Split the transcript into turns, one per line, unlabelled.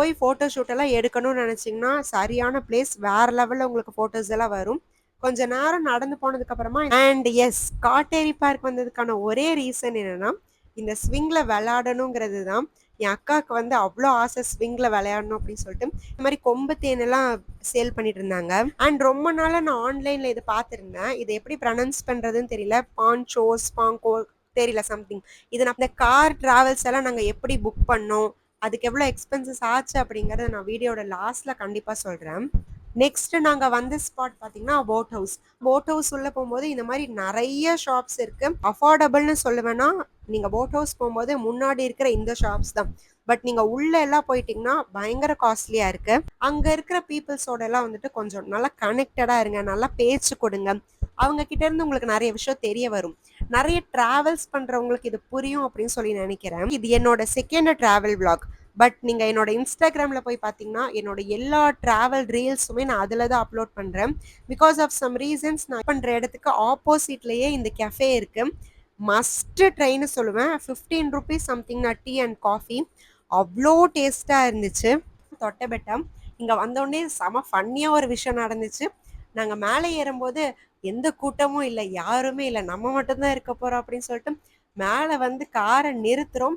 போய் photo shoot எல்லாம் எடுக்கணும்னு நினைச்சீங்கன்னா, சரியான பிளேஸ். வேற லெவல்ல உங்களுக்கு ஃபோட்டோஸ் எல்லாம் வரும். கொஞ்ச நேரம் நடந்து போனதுக்கு அப்புறமா அண்ட் எஸ் காட்டேரி பார்க் வந்ததுக்கான ஒரே ரீசன் என்னன்னா, இந்த ஸ்விங்ல விளையாடணுங்கிறது தான். என் அக்காவுக்கு வந்து அவ்ளோ ஆசை ஸ்விங்ல விளையாடணும் அப்படின்னு சொல்லிட்டு, இந்த மாரி கொம்பு தேனெல்லாம் சேல் பண்ணிட்டு இருந்தாங்க. அண்ட் ரொம்ப நாளா நான் ஆன்லைன்ல இத பார்த்திருந்தேன். இத எப்படி ப்ரொனவுன்ஸ் பண்றதுன்னு தெரியல. பான்சோஸ், பாங்கோ தெரியல சம்திங். இது நான் இந்த கார் டிராவல்ஸ் எல்லாம் நாங்க எப்படி புக் பண்ணோம், அதுக்கு எவ்வளோ எக்ஸ்பென்சஸ் ஆச்சு அப்படிங்கிறத நான் வீடியோட லாஸ்ட்ல கண்டிப்பா சொல்றேன். நெக்ஸ்ட் நாங்க வந்த ஸ்பாட் பாத்தீங்கன்னா போட் ஹவுஸ். போட் ஹவுஸ் உள்ள போகும்போது இந்த மாதிரி நிறைய ஷாப்ஸ் இருக்கு. அஃபோர்டபுள்னு சொல்லுவேன்னா, நீங்க போட் ஹவுஸ் போகும்போது முன்னாடி இருக்கிற இந்த ஷாப்ஸ் தான். பட் நீங்க உள்ள எல்லாம் போயிட்டீங்கன்னா பயங்கர காஸ்ட்லியா இருக்கு. அங்க இருக்கிற பீப்புள்ஸோட எல்லாம் வந்துட்டு கொஞ்சம் நல்லா கனெக்டடா இருங்க, நல்லா பேச்சு கொடுங்க. அவங்க கிட்ட இருந்து உங்களுக்கு நிறைய விஷயம் தெரிய வரும். நிறைய டிராவல்ஸ் பண்றவங்களுக்கு இது புரியும் அப்படின்னு சொல்லி நினைக்கிறேன். இது என்னோட செகண்ட் டிராவல் vlog. பட் நீங்க என்னோட இன்ஸ்டாகிராம்ல போய் பார்த்தீங்கன்னா, என்னோட எல்லா டிராவல் ரீல்ஸுமே நான் அதில தான் அப்லோட் பண்றேன். பிகாஸ் ஆஃப் சம் ரீசன்ஸ் நான் பண்ற இடத்துக்கு ஆப்போசிட்லயே இந்த கஃபே இருக்கு. மஸ்ட் ட்ரைன்னு சொல்லுவேன். ₹15 சம்திங் நான் டீ அண்ட் காஃபி. அவ்ளோ டேஸ்ட்டா இருந்துச்சு. தொட்டபெட்டம். இங்க வந்தோனே செம ஃபன்னியா ஒரு விஷயம் நடந்துச்சு. நாங்க மேல ஏறும்போது எந்த கூட்டமும் இல்ல, யாருமே இல்ல. நம்ம மட்டும் தான் இருக்க போறோம் அப்படின்னு சொல்லிட்டு மேல வந்து கார நிறுத்துறோம்.